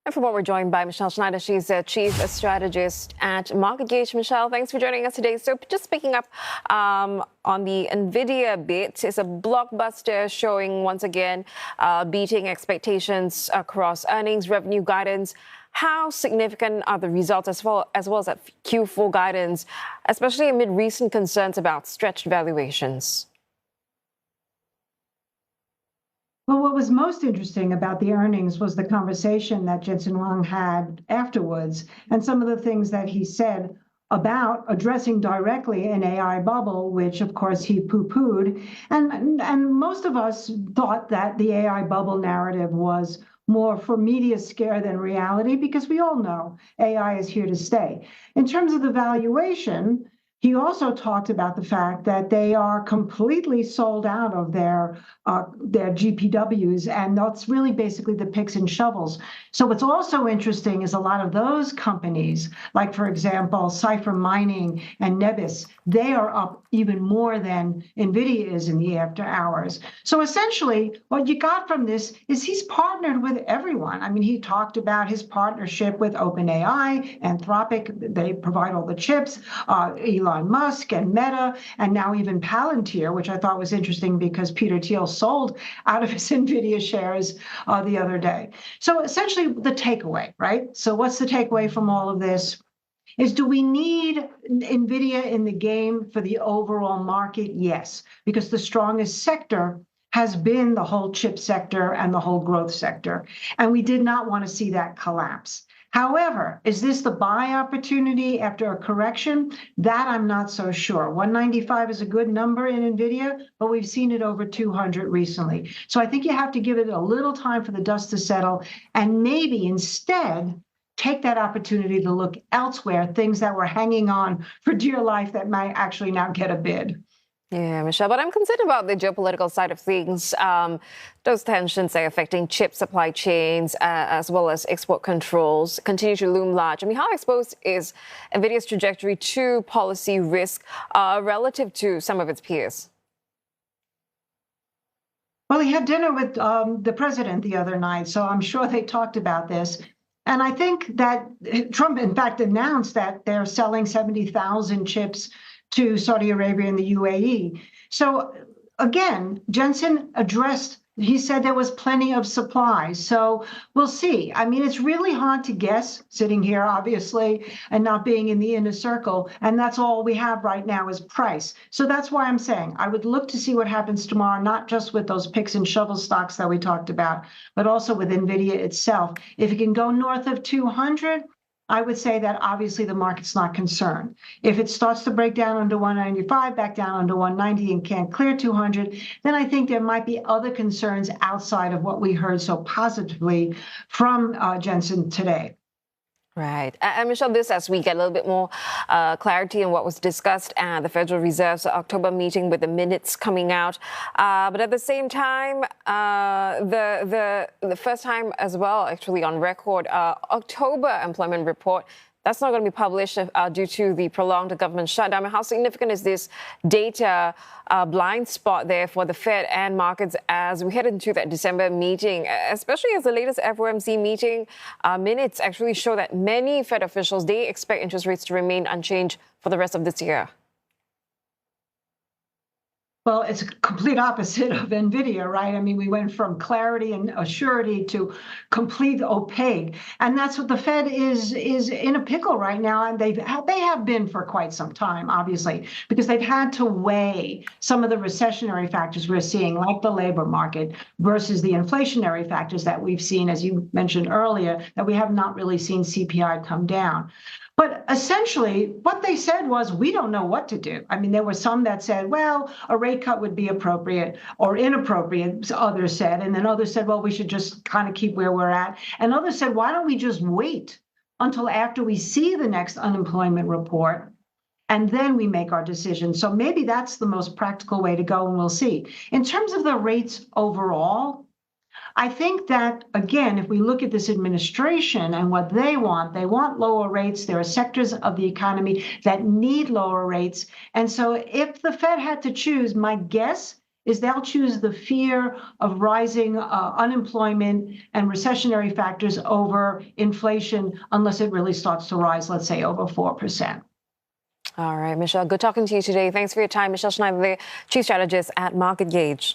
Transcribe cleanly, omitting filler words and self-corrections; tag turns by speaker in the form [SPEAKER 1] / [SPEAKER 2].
[SPEAKER 1] And for more, we're joined by Michelle Schneider. She's a chief strategist at MarketGauge. Michelle, thanks for joining us today. So just picking up on the Nvidia bit, it's a blockbuster showing once again beating expectations across earnings, revenue guidance. How significant are the results as well as that Q4 guidance, especially amid recent concerns about stretched valuations?
[SPEAKER 2] Well, what was most interesting about the earnings was the conversation that Jensen Huang had afterwards and some of the things that he said about addressing directly an AI bubble, which of course he poo-pooed. And most of us thought that the AI bubble narrative was more for media scare than reality, because we all know AI is here to stay. In terms of the valuation, he also talked about the fact that they are completely sold out of their GPWs, and that's really basically the picks and shovels. So what's also interesting is a lot of those companies, like, for example, Cipher Mining and Nebis, they are up even more than Nvidia is in the after hours. So essentially, what you got from this is he's partnered with everyone. I mean, he talked about his partnership with OpenAI, Anthropic, they provide all the chips, Elon Musk and Meta, and now even Palantir, which I thought was interesting because Peter Thiel sold out of his Nvidia shares the other day. So essentially the takeaway, right? So what's the takeaway from all of this? Is, do we need Nvidia in the game for the overall market? Yes, because the strongest sector has been the whole chip sector and the whole growth sector. And we did not want to see that collapse. However, is this the buy opportunity after a correction? That I'm not so sure. 195 is a good number in Nvidia, but we've seen it over 200 recently. So I think you have to give it a little time for the dust to settle, and maybe instead take that opportunity to look elsewhere, things that were hanging on for dear life that might actually now get a bid.
[SPEAKER 1] Yeah, Michelle, but I'm concerned about the geopolitical side of things. Those tensions are affecting chip supply chains as well as export controls continue to loom large. I mean, how exposed is Nvidia's trajectory to policy risk relative to some of its peers?
[SPEAKER 2] Well, he had dinner with the president the other night, so I'm sure they talked about this. And I think that Trump, in fact, announced that they're selling 70,000 chips to Saudi Arabia and the UAE. So again, Jensen addressed, he said there was plenty of supply. So we'll see. I mean, it's really hard to guess sitting here, obviously, and not being in the inner circle. And that's all we have right now is price. So that's why I'm saying I would look to see what happens tomorrow, not just with those picks and shovel stocks that we talked about, but also with Nvidia itself. If it can go north of 200, I would say that obviously the market's not concerned. If it starts to break down under 195, back down under 190 and can't clear 200, then I think there might be other concerns outside of what we heard so positively from Jensen today.
[SPEAKER 1] Right. And Michelle, this as we get a little bit more clarity on what was discussed at the Federal Reserve's October meeting with the minutes coming out. But at the same time, the first time as well, actually on record, October employment report, that's not going to be published due to the prolonged government shutdown. I mean, how significant is this data blind spot there for the Fed and markets as we head into that December meeting, especially as the latest FOMC meeting minutes actually show that many Fed officials, they expect interest rates to remain unchanged for the rest of this year?
[SPEAKER 2] Well, it's a complete opposite of Nvidia, right? I mean, we went from clarity and assurity to complete opaque. And that's what the Fed is in a pickle right now. And they have been for quite some time, obviously, because they've had to weigh some of the recessionary factors we're seeing, like the labor market, versus the inflationary factors that we've seen, as you mentioned earlier, that we have not really seen CPI come down. But essentially, what they said was, we don't know what to do. I mean, there were some that said, well, a rate cut would be appropriate or inappropriate, others said. And then others said, well, we should just kind of keep where we're at. And others said, why don't we just wait until after we see the next unemployment report, and then we make our decision. So maybe that's the most practical way to go, and we'll see. In terms of the rates overall, I think that, again, if we look at this administration and what they want lower rates. There are sectors of the economy that need lower rates. And so if the Fed had to choose, my guess is they'll choose the fear of rising unemployment and recessionary factors over inflation unless it really starts to rise, let's say, over 4%.
[SPEAKER 1] All right, Michelle, good talking to you today. Thanks for your time. Michelle Schneider, the Chief Strategist at MarketGauge.